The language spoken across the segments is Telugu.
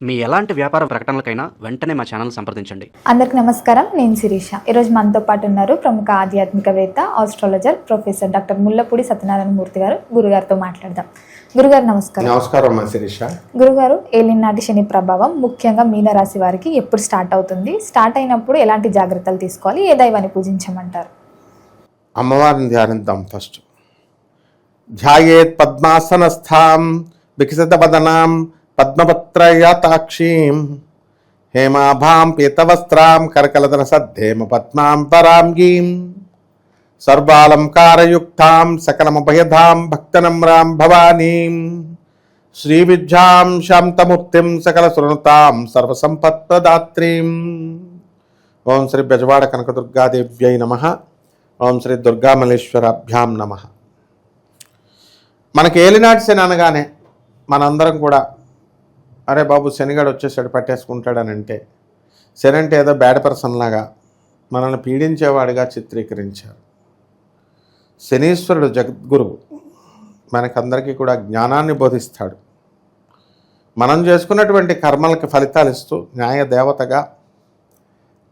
మీ ఎలాంటి వ్యాపార ప్రకటనలకైనా వెంటనే మా ఛానల్ సంప్రదించండి. అందరికి నమస్కారం, నేను శిరీష. ఈరోజు మనతో పాటు ఉన్నారు ప్రముఖ ఆధ్యాత్మికవేత్త, astrologer professor doctor Mullapudi Satyanarayana Murthy garu. గురుగారితో మాట్లాడదాం. గురుగారు నమస్కారం. నమస్కారం అమ్మా శిరీష. గురుగారు, ఏలినాటి శని ప్రభావం ముఖ్యంగా మీనరాశి వారికి ఎప్పుడు స్టార్ట్ అవుతుంది? స్టార్ట్ అయినప్పుడు ఎలాంటి జాగ్రత్తలు తీసుకోవాలి? ఏ దైవాన్ని పూజించమంటారు? అమ్మవారిని ధ్యానిద్దాం. ఫస్ట్ ధ్యాయేత్ పద్మాసనస్థాం వికసిత వదనాం పద్మపత్రయాతాక్షీం హేమాభాం పీతవస్త్రాం కరకలదన సద్ధేమ పద్మాం పరాంగీం సర్వాలంకారయుక్తాం సకలమభయధాం భక్తనమ్రాం భవానీం శ్రీవిద్యాం శాంతమూర్తిం సకల సురనుతాం సర్వసంపత్ప్రదాత్రీం. ఓం శ్రీ బెజవాడ కనకదుర్గాదేవ్యై నమః. ఓం శ్రీ దుర్గామల్లేశ్వరాభ్యాం నమః. మనకి ఏలినాటి శని అనగానే మనందరం కూడా అరే బాబు శనిగాడు వచ్చేసాడు పట్టేసుకుంటాడని అంటే, శని అంటే ఏదో బ్యాడ్ పర్సన్ లాగా మనల్ని పీడించేవాడిగా చిత్రీకరించారు. శనీశ్వరుడు జగద్గురువు, మనకందరికీ కూడా జ్ఞానాన్ని బోధిస్తాడు. మనం చేసుకున్నటువంటి కర్మలకి ఫలితాలు ఇస్తూ న్యాయ దేవతగా,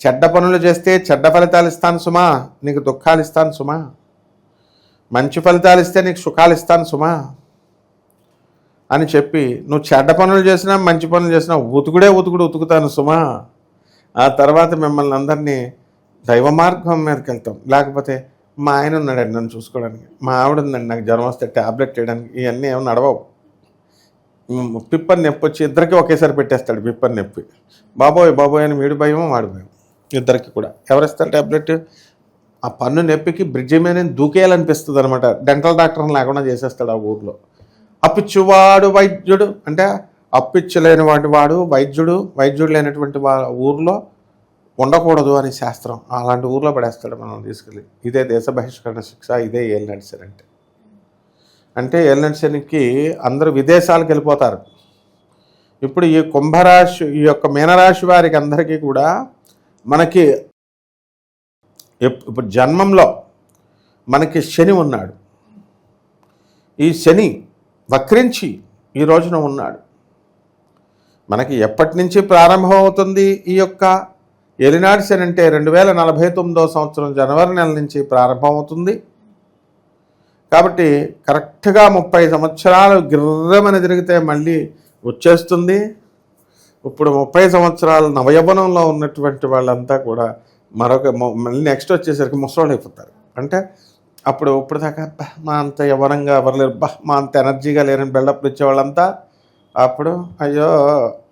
చెడ్డ పనులు చేస్తే చెడ్డ ఫలితాలు ఇస్తాను సుమా, నీకు దుఃఖాలు ఇస్తాను సుమా, మంచి ఫలితాలు ఇస్తే నీకు సుఖాలు ఇస్తాను సుమా అని చెప్పి, నువ్వు చెడ్డ పనులు చేసినా మంచి పనులు చేసినా ఉతుకుడు ఉతుకుతాను సుమా. ఆ తర్వాత మిమ్మల్ని అందరినీ దైవ మార్గం మీదకి వెళ్తాం. లేకపోతే మా ఆయన ఉన్నాడండి నన్ను చూసుకోవడానికి, మా ఆవిడ ఉందండి నాకు జ్వరం వస్తే ట్యాబ్లెట్ వేయడానికి, ఇవన్నీ ఏమో నడవవు. పిప్పని నొప్పి వచ్చి ఇద్దరికి ఒకేసారి పెట్టేస్తాడు పిప్పని నొప్పి. బాబోయ్ అని వీడి భయం వాడి భయం ఇద్దరికి కూడా. ఎవరిస్తారు ట్యాబ్లెట్? ఆ పన్ను నొప్పికి బ్రిడ్జి మీద దూకేయాలనిపిస్తుంది అనమాట. డెంటల్ డాక్టర్ని లేకుండా చేసేస్తాడు ఆ ఊర్లో. అప్పిచ్చువాడు వైద్యుడు అంటే అప్పిచ్చలేని వాడు వైద్యుడు లేనటువంటి ఊర్లో ఉండకూడదు అని శాస్త్రం. అలాంటి ఊర్లో పడేస్తాడు మనం తీసుకెళ్ళి. ఇదే దేశ బహిష్కరణ శిక్ష, ఇదే ఏలినాటి శని అంటే ఏలినాటి శనికి అందరూ విదేశాలకు వెళ్ళిపోతారు. ఇప్పుడు ఈ కుంభరాశి, ఈ యొక్క మీనరాశి వారికి అందరికీ కూడా మనకి ఇప్పుడు జన్మంలో మనకి శని ఉన్నాడు. ఈ శని వక్రించి ఈ రోజున ఉన్నాడు. మనకి ఎప్పటి నుంచి ప్రారంభం అవుతుంది ఈ యొక్క ఏలినాటి శని అంటే 2049 సంవత్సరం జనవరి నెల నుంచి ప్రారంభం అవుతుంది. కాబట్టి కరెక్ట్గా 30 సంవత్సరాలు గిర్రమని తిరిగితే మళ్ళీ వచ్చేస్తుంది. ఇప్పుడు 30 సంవత్సరాలు నవయవనంలో ఉన్నటువంటి వాళ్ళంతా కూడా మళ్ళీ నెక్స్ట్ వచ్చేసరికి ముసలోళ్ళు అయిపోతారు. అంటే ఇప్పుడు దాకా మా అంత యవనంగా ఎవరు లేరు, మా అంత ఎనర్జీగా లేరని బిల్డప్లు ఇచ్చేవాళ్ళంతా అప్పుడు అయ్యో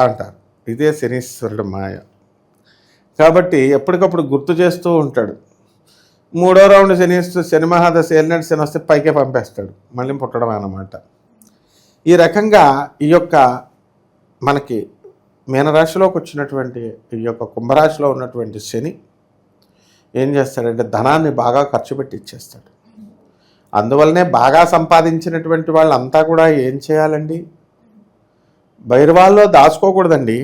అంటారు. ఇదే శనీశ్వరుడు మాయ. కాబట్టి ఎప్పటికప్పుడు గుర్తు చేస్తూ ఉంటాడు. 3వ రౌండ్ శని మహాదశ ఏలినాటి శని వస్తే పైకే పంపేస్తాడు, మళ్ళీ పుట్టడం అన్నమాట. ఈ రకంగా ఈ యొక్క మనకి మీనరాశిలోకి వచ్చినటువంటి ఈ యొక్క కుంభరాశిలో ఉన్నటువంటి శని ఏం చేస్తాడంటే ధనాన్ని బాగా ఖర్చు పెట్టి ఇచ్చేస్తాడు. అందువల్లనే బాగా సంపాదించినటువంటి వాళ్ళంతా కూడా ఏం చేయాలండి? బైర్వాల్లో దాచుకోకూడదండి.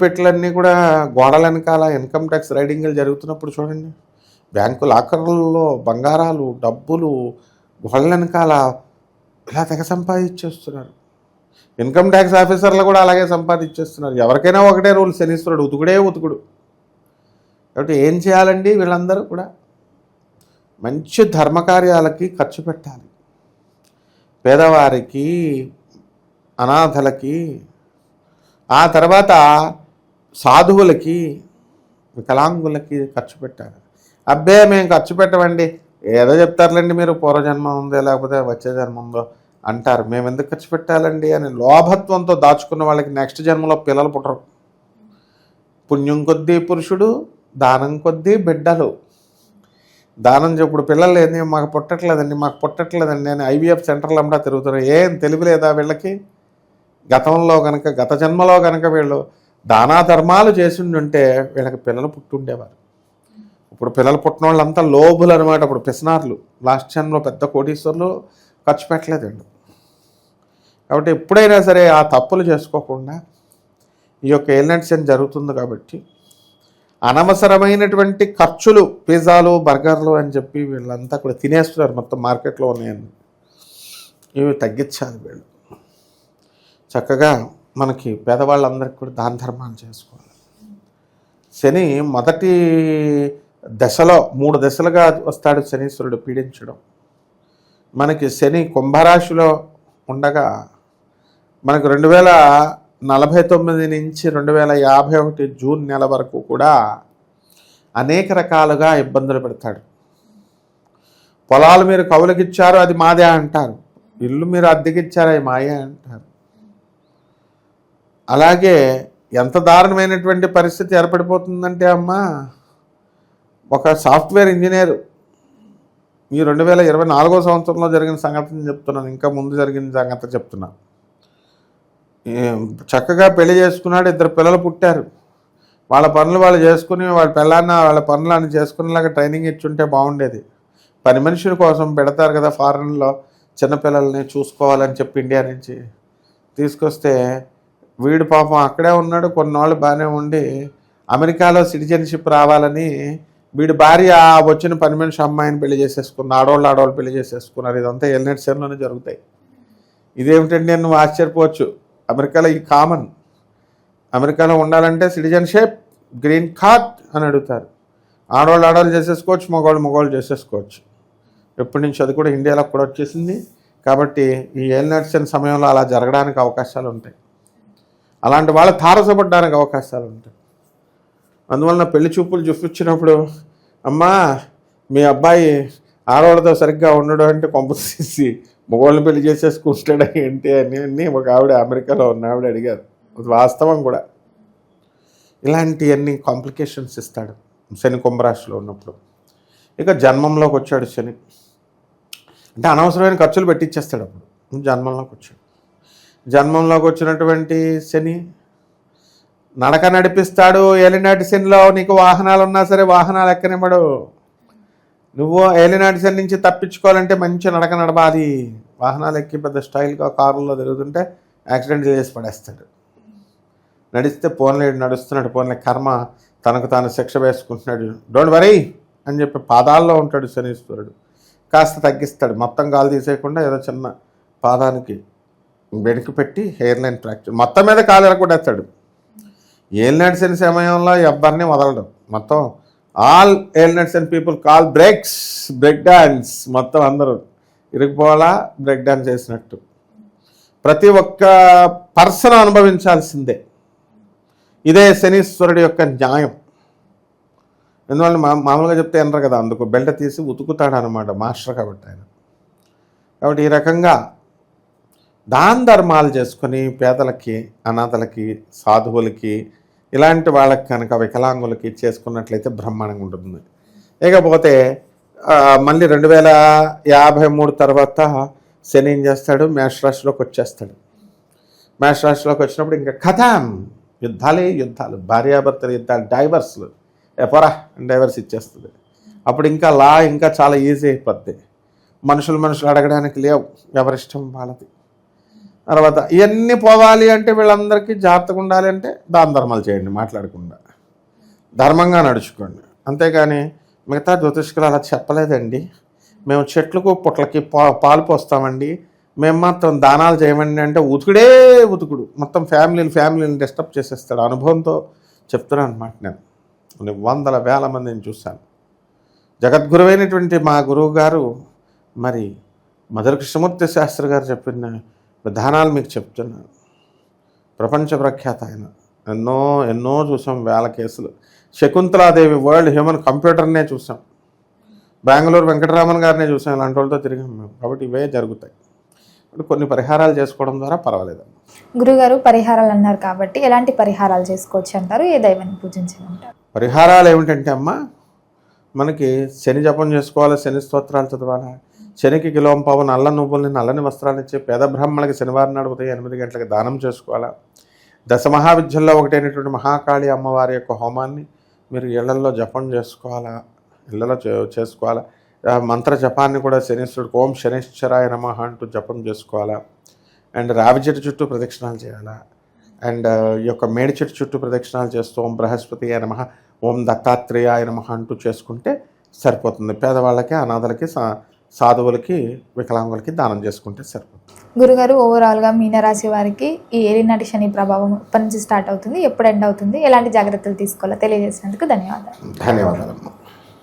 పెట్లన్నీ కూడా గోడల వెనకాల ఇన్కమ్ ట్యాక్స్ రైడింగ్లు జరుగుతున్నప్పుడు చూడండి, బ్యాంకు లాకర్లలో బంగారాలు, డబ్బులు గోడల వెనకాల ఇలా తెగ సంపాదించేస్తున్నారు. ఇన్కమ్ ట్యాక్స్ ఆఫీసర్లు కూడా అలాగే సంపాదించేస్తున్నారు. ఎవరికైనా ఒకటే రూల్, శనీశ్వరుడు ఉతుకుడు. కాబట్టి ఏం చేయాలండి? వీళ్ళందరూ కూడా మంచి ధర్మకార్యాలకి ఖర్చు పెట్టాలి. పేదవారికి, అనాథలకి, ఆ తర్వాత సాధువులకి, వికలాంగులకి ఖర్చు పెట్టాలి. అబ్బే మేము ఖర్చు పెట్టమండి, ఏదో చెప్తారులేండి మీరు, పూర్వజన్మ ఉందో లేకపోతే వచ్చే జన్మ ఉందో అంటారు, మేము ఎందుకు ఖర్చు పెట్టాలండి అని లోభత్వంతో దాచుకున్న వాళ్ళకి నెక్స్ట్ జన్మలో పిల్లలు పుట్టరు. పుణ్యం కొద్దీ పురుషుడు, దానం కొద్దీ బిడ్డలు. దానం ఇప్పుడు పిల్లలు ఏంది, మాకు పుట్టట్లేదండి నేను ఐవీఎఫ్ సెంటర్లు అమ్మడా తిరుగుతున్నాను. ఏం తెలివి లేదా వీళ్ళకి? గత జన్మలో కనుక వీళ్ళు దానా ధర్మాలు చేసిండుంటే వీళ్ళకి పిల్లలు పుట్టుండేవారు. ఇప్పుడు పిల్లలు పుట్టిన వాళ్ళంతా లోబులు అనమాట. ఇప్పుడు పిసినార్లు. లాస్ట్ జన్మలో పెద్ద కోటీశ్వరులు ఖర్చు పెట్టలేదండి. కాబట్టి ఎప్పుడైనా సరే ఆ తప్పులు చేసుకోకుండా ఈ యొక్క ఏలినాటి శని జరుగుతుంది కాబట్టి అనవసరమైనటువంటి ఖర్చులు, పిజ్జాలు, బర్గర్లు అని చెప్పి వీళ్ళంతా కూడా తినేస్తున్నారు మొత్తం మార్కెట్లో ఉన్నాయని. ఇవి తగ్గించాలి. వీళ్ళు చక్కగా మనకి పేదవాళ్ళందరికీ కూడా దాన ధర్మాలు చేసుకోవాలి. శని మొదటి దశలో 3 దశలుగా వస్తాడు శనీశ్వరుడు పీడించడం. మనకి శని కుంభరాశిలో ఉండగా మనకు 2049 నుంచి 2051 జూన్ నెల వరకు కూడా అనేక రకాలుగా ఇబ్బందులు పెడతాడు. పొలాలు మీరు కౌలుకిచ్చారు, అది మాదే అంటారు. ఇల్లు మీరు అద్దెకిచ్చారు, అది మాయే అంటారు. అలాగే ఎంత దారుణమైనటువంటి పరిస్థితి ఏర్పడిపోతుందంటే అమ్మా, ఒక సాఫ్ట్వేర్ ఇంజనీరు ఈ 2024 సంవత్సరంలో జరిగిన సంగతిని చెప్తున్నాను, ఇంకా ముందు జరిగిన సంగతి చెప్తున్నాను. చక్కగా పెళ్లి చేసుకున్నాడు, 2 పిల్లలు పుట్టారు. వాళ్ళ పనులు వాళ్ళు చేసుకుని వాళ్ళ పిల్లన్న వాళ్ళ పనులను చేసుకునేలాగా ట్రైనింగ్ ఇచ్చుంటే బాగుండేది. పని మనుషుల కోసం పెడతారు కదా ఫారెన్లో, చిన్నపిల్లల్ని చూసుకోవాలని చెప్పి ఇండియా నుంచి తీసుకొస్తే వీడు పాపం అక్కడే ఉన్నాడు. కొన్నాళ్ళు బాగానే ఉండి అమెరికాలో సిటిజన్షిప్ రావాలని వీడి భార్య వచ్చిన పని మనిషి అమ్మాయిని పెళ్లి చేసేసుకున్న, ఆడవాళ్ళు పెళ్లి చేసేసుకున్నారు. ఇదంతా ఎల్నెట్ సెన్లోనే జరుగుతాయి. ఇదేమిటండి నువ్వు ఆశ్చర్యపోవచ్చు. అమెరికాలో ఈ కామన్. అమెరికాలో ఉండాలంటే సిటిజన్షిప్, గ్రీన్ కార్డ్ అని అడుగుతారు. ఆడవాళ్ళు చేసేసుకోవచ్చు, మగవాళ్ళు చేసేసుకోవచ్చు. ఎప్పటి నుంచి అది కూడా ఇండియాలో కూడా వచ్చేసింది. కాబట్టి ఈ ఎల్నెట్సన్ సమయంలో అలా జరగడానికి అవకాశాలు ఉంటాయి. అలాంటి వాళ్ళు తారసపడడానికి అవకాశాలు ఉంటాయి. అందువలన పెళ్లి చూపులు చూపించినప్పుడు, అమ్మా మీ అబ్బాయి ఆడవాళ్ళతో సరిగ్గా ఉండడం అంటే కొంప తీసి మగవాళ్ళని పెళ్లి చేసేసుకుంటాడా ఏంటి అని ఒక ఆవిడ అమెరికాలో ఉన్న ఆవిడ అడిగారు. వాస్తవం కూడా. ఇలాంటివన్నీ కాంప్లికేషన్స్ ఇస్తాడు శని కుంభరాశిలో ఉన్నప్పుడు. ఇక జన్మంలోకి వచ్చాడు శని అంటే అనవసరమైన ఖర్చులు పెట్టించేస్తాడు. అప్పుడు జన్మంలోకి వచ్చాడు. జన్మంలోకి వచ్చినటువంటి శని నడక నడిపిస్తాడు. ఏలినాటి శనిలో నీకు వాహనాలు ఉన్నా సరే వాహనాలు ఎక్కనివ్వడు. నువ్వు ఏలినాటి శని నుంచి తప్పించుకోవాలంటే మంచి నడక నడపాలి. వాహనాలు ఎక్కి పెద్ద స్టైల్గా కారుల్లో తిరుగుతుంటే యాక్సిడెంట్ చేసి పడేస్తాడు. నడిస్తే పోన్లేడు, నడుస్తున్నాడు, పోన్లే కర్మ తనకు తాను శిక్ష వేసుకుంటున్నాడు, డోంట్ వరీ అని చెప్పి పాదాల్లో ఉంటాడు శనీశ్వరుడు. కాస్త తగ్గిస్తాడు. మొత్తం గాలి తీసేయకుండా ఏదో చిన్న పాదానికి వెనుక పెట్టి హెయిర్ లైన్ ఫ్రాక్చర్, మొత్తం మీద కాలు ఎరగొట్టేస్తాడు. ఏలినాటి శని సమయంలో ఎవ్వరిని వదలడం. మొత్తం ఆల్ ఏలినాటి శని పీపుల్ కాల్ బ్రేక్ డాన్స్. మొత్తం అందరూ ఇరిగిపోవాలా బ్రేక్ డాన్స్ చేసినట్టు. ప్రతి ఒక్క పర్సన్ అనుభవించాల్సిందే. ఇదే శనీశ్వరుడి యొక్క న్యాయం. ఎందువల్ల మామూలుగా చెప్తే అనరు కదా, అందుకు బెల్ట్ తీసి ఉతుకుతాడు అనమాట మాస్టర్ కాబట్టి ఆయన. కాబట్టి ఈ రకంగా దాన ధర్మాలు చేసుకొని పేదలకి, అనాథలకి, సాధువులకి, ఇలాంటి వాళ్ళకి కనుక వికలాంగులకి చేసుకున్నట్లయితే బ్రహ్మాండంగా ఉంటుంది. ఇకపోతే మళ్ళీ 2053 తర్వాత శని ఏం చేస్తాడు, మేషరాశిలోకి వచ్చేస్తాడు. మేషరాశిలోకి వచ్చినప్పుడు ఇంకా కథం యుద్ధాలు, భార్యాభర్తల యుద్ధాలు, డైవర్స్లు, డైవర్స్ ఇచ్చేస్తుంది. అప్పుడు ఇంకా చాలా ఈజీ అయిపోద్ది. మనుషులు అడగడానికి లేవు, ఎవరిష్టం వాళ్ళది. తర్వాత ఇవన్నీ పోవాలి అంటే వీళ్ళందరికీ జాగ్రత్తగా ఉండాలి అంటే దాన ధర్మాలు చేయండి, మాట్లాడకుండా ధర్మంగా నడుచుకోండి. అంతేగాని మిగతా జ్యోతిష్కులు అలా చెప్పలేదండి, మేము చెట్లకు పుట్లకి పాలు పోస్తామండి, మేము మాత్రం దానాలు చేయమండి అంటే ఉతుకుడు మొత్తం ఫ్యామిలీని డిస్టర్బ్ చేసేస్తాడు. అనుభవంతో చెప్తున్నాను అనమాట. నేను వందల వేల మందిని చూశాను. జగద్గురువైనటువంటి మా గురువు గారు మరి మధుర కృష్ణమూర్తి శాస్త్రి గారు చెప్పిన విధానాలు మీకు చెప్తున్నాను. ప్రపంచ ప్రఖ్యాత ఆయన. ఎన్నో చూసాం, వేల కేసులు. శకుంతలాదేవి వరల్డ్ హ్యూమన్ కంప్యూటర్నే చూసాం. బెంగళూరు వెంకటరామన్ గారినే చూసాం. ఇలాంటి వాళ్ళతో తిరిగాం మేము. కాబట్టి ఇవే జరుగుతాయి. కొన్ని పరిహారాలు చేసుకోవడం ద్వారా పర్వాలేదమ్మా. గురుగారు పరిహారాలు అన్నారు కాబట్టి ఎలాంటి పరిహారాలు చేసుకోవచ్చు అంటారు? ఏ దైవాన్ని పూజించమంటారు? పరిహారాలు ఏమిటంటే అమ్మా, మనకి శని జపం చేసుకోవాలి, శని స్తోత్రాలు చదవాలి, శనికి కిలోంపావు నల్ల నువ్వుల్ని, నల్లని వస్త్రాలు ఇచ్చి పేద బ్రాహ్మణులకి శనివారం నాడు ఉదయం 8 గంటలకు దానం చేసుకోవాలా. దశమహావిద్యల్లో ఒకటైనటువంటి మహాకాళి అమ్మవారి యొక్క హోమాన్ని మీరు ఇళ్లల్లో జపం చేసుకోవాలా, ఇళ్లలో చేసుకోవాలా. మంత్ర జపాన్ని కూడా శనీశ్వరుడికి ఓం శనిశ్చరాయ నమః అంటూ జపం చేసుకోవాలా. అండ్ రావి చెట్టు చుట్టూ ప్రదక్షిణాలు చేయాలా. అండ్ ఈ యొక్క మేడి చెట్టు చుట్టూ ప్రదక్షిణాలు చేస్తూ ఓం బృహస్పతియాయ నమః, ఓం దత్తాత్రేయాయ నమః అంటూ చేసుకుంటే సరిపోతుంది. పేదవాళ్ళకి, అనాథలకి సాధువులకి వికలాంగులకి దానం చేసుకుంటే సరిపోతుంది. గురుగారు, ఓవరాల్గా మీనరాశి వారికి ఈ ఏలినాటి శని ప్రభావం ఎప్పటి నుంచి స్టార్ట్ అవుతుంది, ఎప్పుడు ఎండ్ అవుతుంది, ఎలాంటి జాగ్రత్తలు తీసుకోవాలో తెలియజేసినందుకు ధన్యవాదాలు. ధన్యవాదాలు.